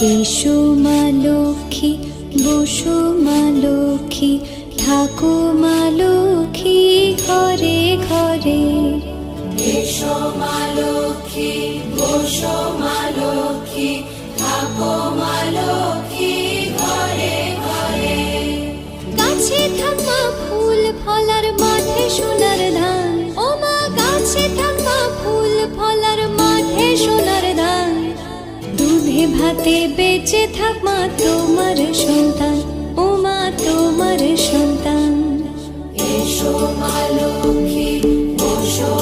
এসো মা লক্ষ্মী, বসো মা লক্ষ্মী, থাকো মা লক্ষ্মী ঘরে ঘরে। এসো মা লক্ষ্মী, বসো মা লক্ষ্মী, থাকো মা লক্ষ্মী ঘরে ঘরে। গাছে থাকা ফুল ফলার মাঠে সোনার ধান, ও মা গাছে থাকা ফুল ফলার মাঠে সোনার ধান। দুধে ভাতে বেঁচে থাক মা তোমার সন্তান, ও মা তোমার সন্তান। এসো মা লক্ষ্মী, বসো